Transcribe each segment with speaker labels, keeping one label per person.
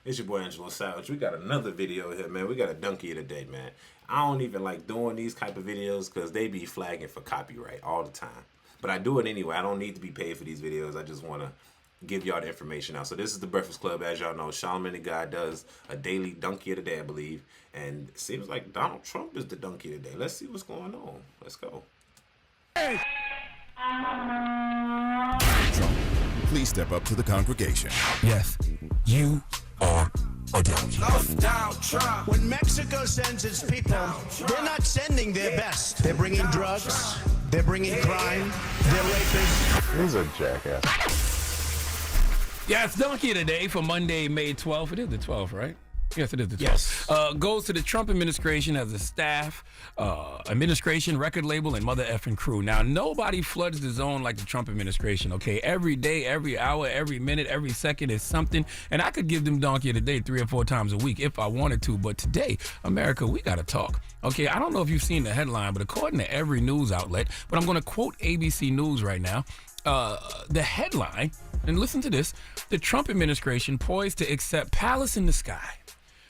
Speaker 1: It's your boy Angelo Savage. We got another video here, man. We got a donkey of the day, man. I don't even like doing these type of videos because they be flagging for copyright all the time. But I do it anyway. I don't need to be paid for these videos. I just want to give y'all the information out. So this is the Breakfast Club. As y'all know, Charlamagne the God does a daily donkey of the day, I believe. And it seems like Donald Trump is the donkey of the day. Let's see what's going on. Let's go.
Speaker 2: Hey. Trump, please step up to the congregation.
Speaker 3: Yes, you are a donkey.
Speaker 4: Donald Trump. When Mexico sends its people, they're not sending their best. They're bringing drugs. They're bringing crime. They're rapists.
Speaker 5: He's a jackass.
Speaker 3: Yeah, it's Donkey of the Day for Monday, May 12th. It is the 12th, right? Yes, it is the 12th.
Speaker 1: Yes.
Speaker 3: Goes to the Trump administration as a staff, administration, record label, and mother effing crew. Now, nobody floods the zone like the Trump administration, okay? Every day, every hour, every minute, every second is something. And I could give them Donkey of the Day 3 or 4 times a week if I wanted to. But today, America, we got to talk. Okay, I don't know if you've seen the headline, but according to every news outlet, but I'm going to quote ABC News right now. The headline, and listen to this, the Trump administration poised to accept Palace in the Sky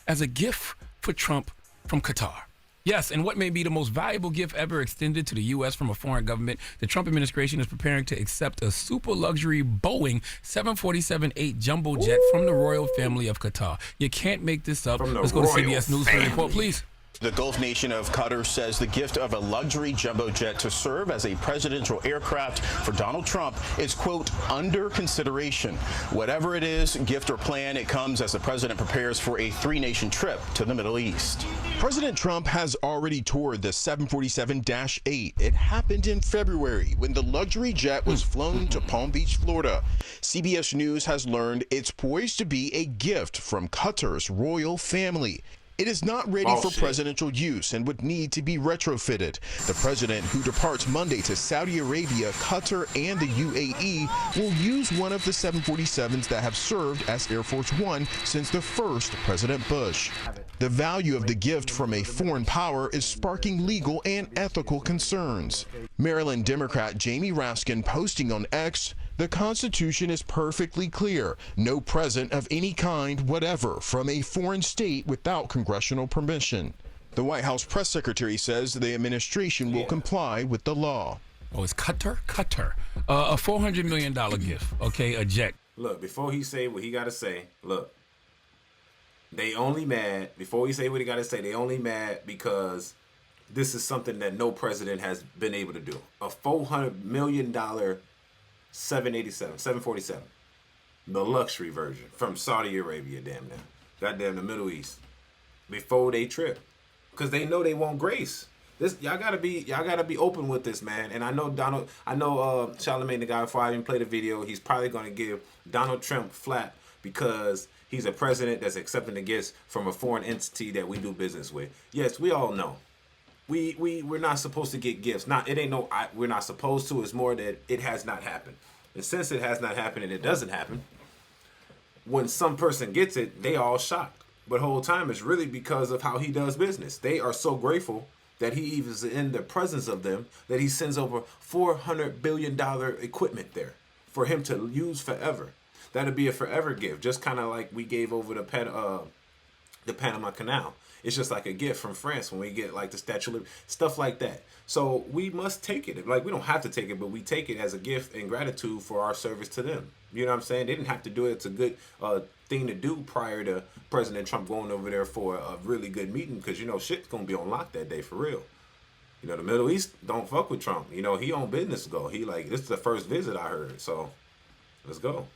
Speaker 3: as a gift for Trump from Qatar. Yes, and what may be the most valuable gift ever extended to the U.S. from a foreign government, the Trump administration is preparing to accept a super luxury Boeing 747-8 jumbo jet from the royal family of Qatar. You can't make this up. Let's go to CBS News for the report, please.
Speaker 6: The Gulf nation of Qatar says the gift of a luxury jumbo jet to serve as a presidential aircraft for Donald Trump is, quote, under consideration. Whatever it is, gift or plan, it comes as the president prepares for a 3-nation trip to the Middle East.
Speaker 7: President Trump has already toured the 747-8. It happened in February when the luxury jet was flown to Palm Beach, Florida. CBS News has learned it's poised to be a gift from Qatar's royal family. It is not ready for presidential use and would need to be retrofitted. The president, who departs Monday to Saudi Arabia, Qatar, and the UAE, will use one of the 747s that have served as Air Force One since the first President Bush. The value of the gift from a foreign power is sparking legal and ethical concerns. Maryland Democrat Jamie Raskin posting on X, the Constitution is perfectly clear. No present of any kind, whatever, from a foreign state without congressional permission. The White House press secretary says the administration will comply with the law.
Speaker 3: Oh, it's Qatar? Qatar. A $400 million gift, okay, a jet.
Speaker 1: Look, before he say what he got to say, look, they only mad, before he say what he got to say, they only mad because this is something that no president has been able to do. A $400 million 747, the luxury version from Saudi Arabia, damn now, goddamn the Middle East, before they trip, because they know they want grace. This y'all gotta be open with this, man. And I know Charlamagne the God, before I even play the video, he's probably gonna give Donald Trump flat because he's a president that's accepting the gifts from a foreign entity that we do business with. Yes, we all know. We're not supposed to get gifts. We're not supposed to. It's more that it has not happened. And since it has not happened and it doesn't happen, when some person gets it, they all shocked. But the whole time it's really because of how he does business. They are so grateful that he even is in the presence of them that he sends over $400 billion equipment there for him to use forever. That'd be a forever gift, just kind of like we gave over the Panama Canal. It's just like a gift from France when we get like the Statue of Liberty, stuff like that. So we must take it. Like, we don't have to take it, but we take it as a gift and gratitude for our service to them. You know what I'm saying? They didn't have to do it. It's a good thing to do prior to President Trump going over there for a really good meeting because, you know, shit's going to be on lock that day for real. You know, the Middle East don't fuck with Trump. You know, he on business go. This is the first visit I heard. So let's go.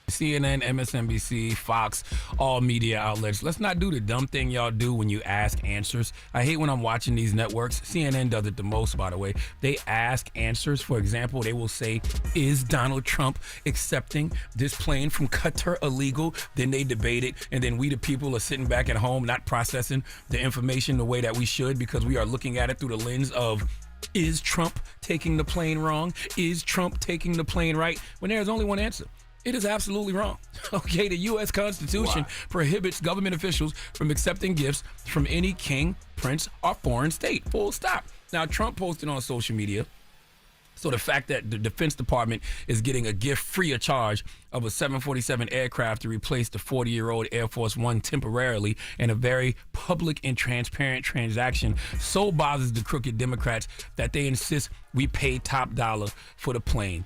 Speaker 3: CNN, MSNBC, Fox, all media outlets. Let's not do the dumb thing y'all do when you ask answers. I hate when I'm watching these networks. CNN does it the most, by the way. They ask answers. For example, they will say, is Donald Trump accepting this plane from Qatar illegal? Then they debate it. And then we, the people, are sitting back at home not processing the information the way that we should because we are looking at it through the lens of, is Trump taking the plane wrong? Is Trump taking the plane right? When there is only one answer. It is absolutely wrong. Okay, the U.S. Constitution prohibits government officials from accepting gifts from any king, prince, or foreign state. Full stop. Now, Trump posted on social media So the fact that the Defense Department is getting a gift free of charge of a 747 aircraft to replace the 40-year-old Air Force One temporarily in a very public and transparent transaction so bothers the crooked Democrats that they insist we pay top dollar for the plane.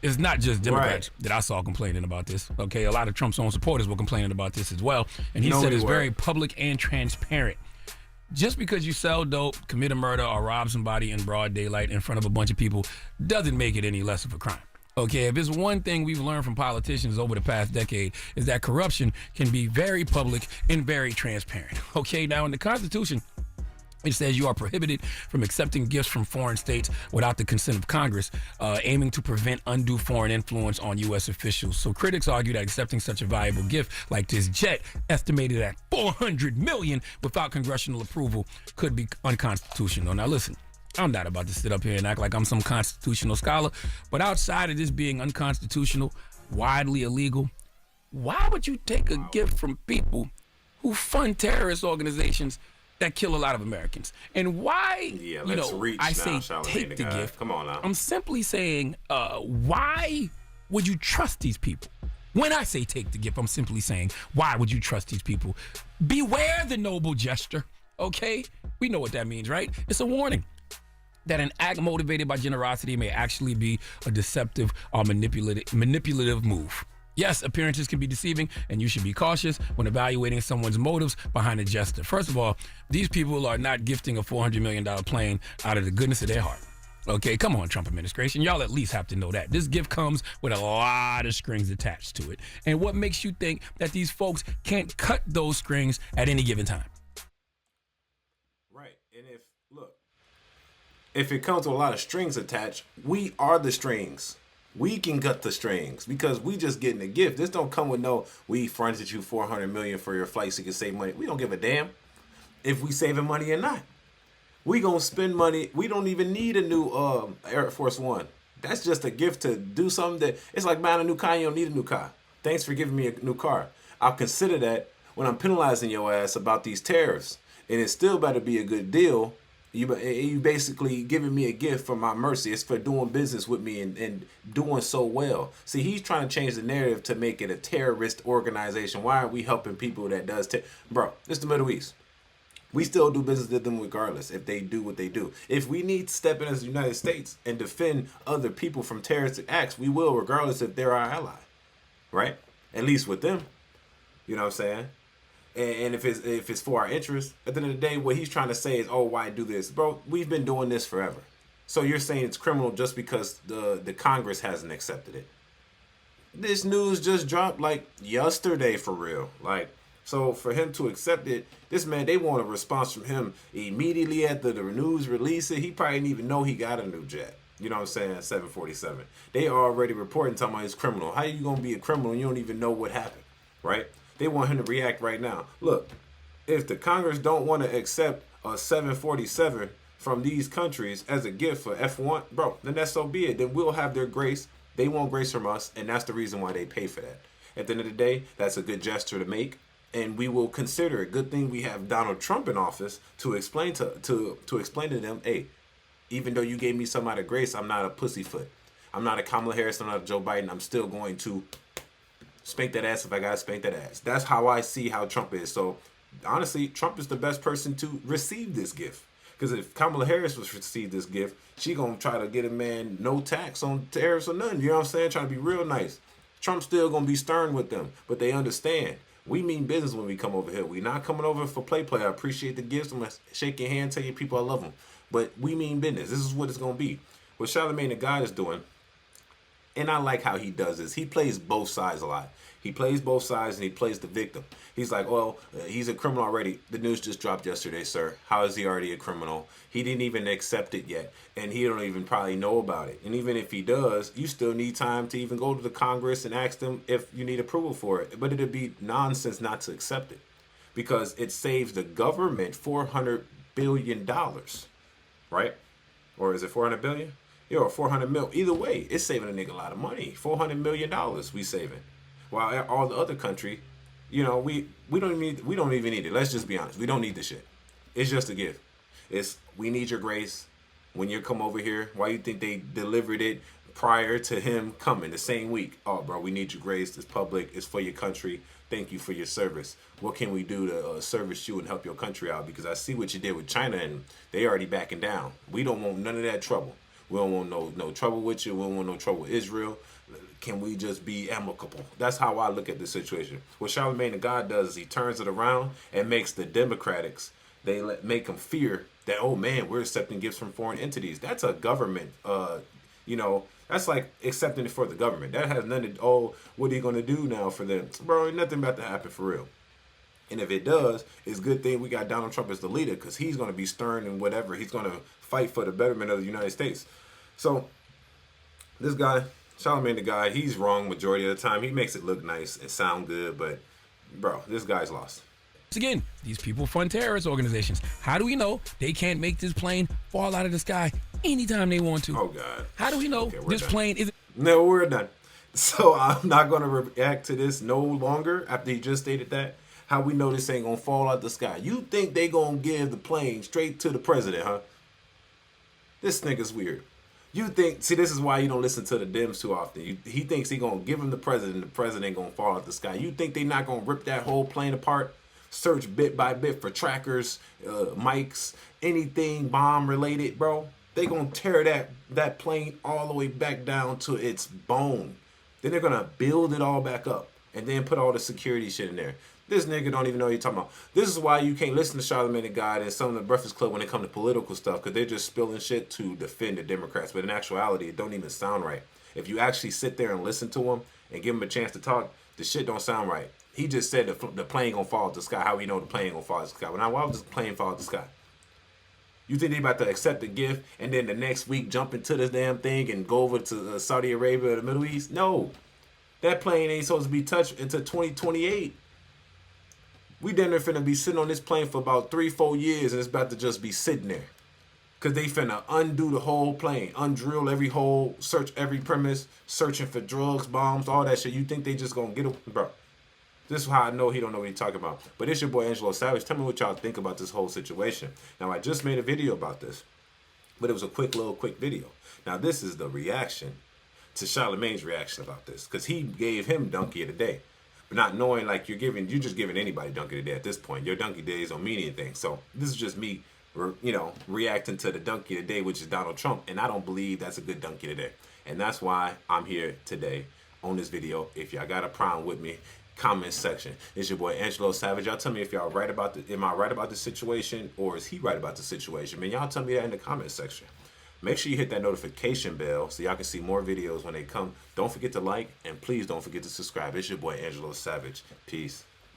Speaker 3: It's not just Democrats that I saw complaining about this. Okay, a lot of Trump's own supporters were complaining about this as well. And he said it's very public and transparent. Just because you sell dope, commit a murder, or rob somebody in broad daylight in front of a bunch of people doesn't make it any less of a crime. Okay, if it's one thing we've learned from politicians over the past decade is that corruption can be very public and very transparent. Okay, now in the Constitution, it says you are prohibited from accepting gifts from foreign states without the consent of Congress, aiming to prevent undue foreign influence on U.S. officials. So critics argue that accepting such a valuable gift like this jet, estimated at $400 million without congressional approval, could be unconstitutional. Now listen, I'm not about to sit up here and act like I'm some constitutional scholar, but outside of this being unconstitutional, widely illegal, why would you take a gift from people who fund terrorist organizations that kill a lot of Americans? And why, I say take the gift.
Speaker 1: Come on now.
Speaker 3: I'm simply saying, why would you trust these people? When I say take the gift, I'm simply saying, why would you trust these people? Beware the noble gesture, okay? We know what that means, right? It's a warning that an act motivated by generosity may actually be a deceptive or manipulative move. Yes, appearances can be deceiving, and you should be cautious when evaluating someone's motives behind a gesture. First of all, these people are not gifting a $400 million plane out of the goodness of their heart. Okay, come on, Trump administration. Y'all at least have to know that. This gift comes with a lot of strings attached to it. And what makes you think that these folks can't cut those strings at any given time?
Speaker 1: Right. And if it comes with a lot of strings attached, we are the strings. We can cut the strings because we just getting a gift. This don't come with no, we fronted you $400 million for your flight so you can save money. We don't give a damn if we saving money or not. We gonna spend money. We don't even need a new Air Force One. That's just a gift to do something that, it's like buying a new car. You don't need a new car. Thanks for giving me a new car. I'll consider that when I'm penalizing your ass about these tariffs. And it still better be a good deal. You basically giving me a gift for my mercy. It's for doing business with me and doing so well. See, he's trying to change the narrative to make it a terrorist organization. Why aren't we helping people that does Bro, it's the Middle East. We still do business with them regardless if they do what they do. If we need to step in as the United States and defend other people from terroristic acts, we will, regardless if they're our ally. Right? At least with them. You know what I'm saying? And if it's for our interest, at the end of the day, what he's trying to say is, oh, why do this? Bro, we've been doing this forever. So you're saying it's criminal just because the Congress hasn't accepted it. This news just dropped like yesterday for real. Like, so for him to accept it, this man, they want a response from him immediately after the news release it. He probably didn't even know he got a new jet. You know what I'm saying? 747. They already reporting talking about he's criminal. How you going to be a criminal and you don't even know what happened? Right? They want him to react right now. Look, if the Congress don't want to accept a 747 from these countries as a gift for F1, bro, then that's so be it. Then we'll have their grace. They want grace from us, and that's the reason why they pay for that. At the end of the day, that's a good gesture to make, and we will consider it. Good thing we have Donald Trump in office to explain to explain to them, hey, even though you gave me some out of grace, I'm not a pussyfoot. I'm not a Kamala Harris. I'm not a Joe Biden. I'm still going to spank that ass if I gotta spank that ass. That's how I see how Trump is. So honestly, Trump is the best person to receive this gift. Because if Kamala Harris was to receive this gift, she gonna try to get a man no tax on tariffs or nothing. You know what I'm saying? Trying to be real nice. Trump's still gonna be stern with them, but they understand. We mean business when we come over here. We not coming over for play. I appreciate the gifts. I'm gonna shake your hand, tell you people I love them. But we mean business. This is what it's gonna be. What Charlamagne the God is doing. And I like how he does this. He plays both sides a lot. He plays both sides and he plays the victim. He's like, well, he's a criminal already. The news just dropped yesterday, sir. How is he already a criminal? He didn't even accept it yet. And he don't even probably know about it. And even if he does, you still need time to even go to the Congress and ask them if you need approval for it. But it'd be nonsense not to accept it. Because it saves the government $400 billion. Right? Or is it $400 billion? Or 400 mil. Either way, it's saving a nigga a lot of money. $400 million we saving. While all the other country, you know, we don't even need it. Let's just be honest. We don't need the shit. It's just a gift. We need your grace. when you come over here? Why you think they delivered it prior to him coming the same week? Oh, bro, we need your grace. It's public. It's for your country. Thank you for your service. What can we do to service you and help your country out? Because I see what you did with China, and they already backing down. We don't want none of that trouble. We don't want no trouble with you. We don't want no trouble with Israel. Can we just be amicable? That's how I look at the situation. What Charlemagne the God does is he turns it around and makes the Democrats, make them fear that, oh man, we're accepting gifts from foreign entities. That's a government, that's like accepting it for the government. That has nothing to, oh, what are you going to do now for them? Bro, ain't nothing about to happen for real. And if it does, it's a good thing we got Donald Trump as the leader, because he's going to be stern and whatever. He's going to fight for the betterment of the United States. So this guy, Charlemagne the God, he's wrong majority of the time. He makes it look nice and sound good, but bro, this guy's lost.
Speaker 3: Again, these people fund terrorist organizations. How do we know they can't make this plane fall out of the sky anytime they want to?
Speaker 1: Oh, God.
Speaker 3: How do we know this plane isn't...
Speaker 1: No, we're done. So I'm not going to react to this no longer after he just stated that. How we know this ain't going to fall out the sky? You think they going to give the plane straight to the president, huh? This nigga's weird. You think, see, this is why you don't listen to the Dems too often. He thinks he going to give him the president ain't going to fall out the sky. You think they not going to rip that whole plane apart? Search bit by bit for trackers, mics, anything bomb related, bro. They gonna tear that plane all the way back down to its bone. Then they're gonna build it all back up and then put all the security shit in there. This nigga don't even know what you're talking about. This is why you can't listen to Charlemagne the God and some of the Breakfast Club when it comes to political stuff, because they're just spilling shit to defend the Democrats. But in actuality, it don't even sound right. If you actually sit there and listen to them and give them a chance to talk, the shit don't sound right. He just said the plane gonna fall out the sky. How we know the plane gonna fall out the sky? Well, now, why would this plane fall out the sky? You think they about to accept the gift and then the next week jump into this damn thing and go over to Saudi Arabia or the Middle East? No. That plane ain't supposed to be touched until 2028. We then finna be sitting on this plane for about 3-4 years, and it's about to just be sitting there. Because they finna undo the whole plane, undrill every hole, search every premise, searching for drugs, bombs, all that shit. You think they just gonna get it? Bro. This is how I know he don't know what he's talking about. But it's your boy Angelo Savage. Tell me what y'all think about this whole situation. Now, I just made a video about this, but it was a quick video. Now, this is the reaction to Charlemagne's reaction about this, because he gave him Donkey of the Day. But not knowing, like, you're just giving anybody Donkey of the Day at this point. Your Donkey Days don't mean anything. So this is just me, reacting to the Donkey of the Day, which is Donald Trump. And I don't believe that's a good Donkey of the Day. And that's why I'm here today on this video. If y'all got a problem with me, comment section. It's your boy Angelo Savage. Y'all tell me if y'all right about am I right about the situation, or is he right about the situation? Man, y'all tell me that in the comment section. Make sure you hit that notification bell so y'all can see more videos when they come. Don't forget to like, and please don't forget to subscribe. It's your boy Angelo Savage. Peace.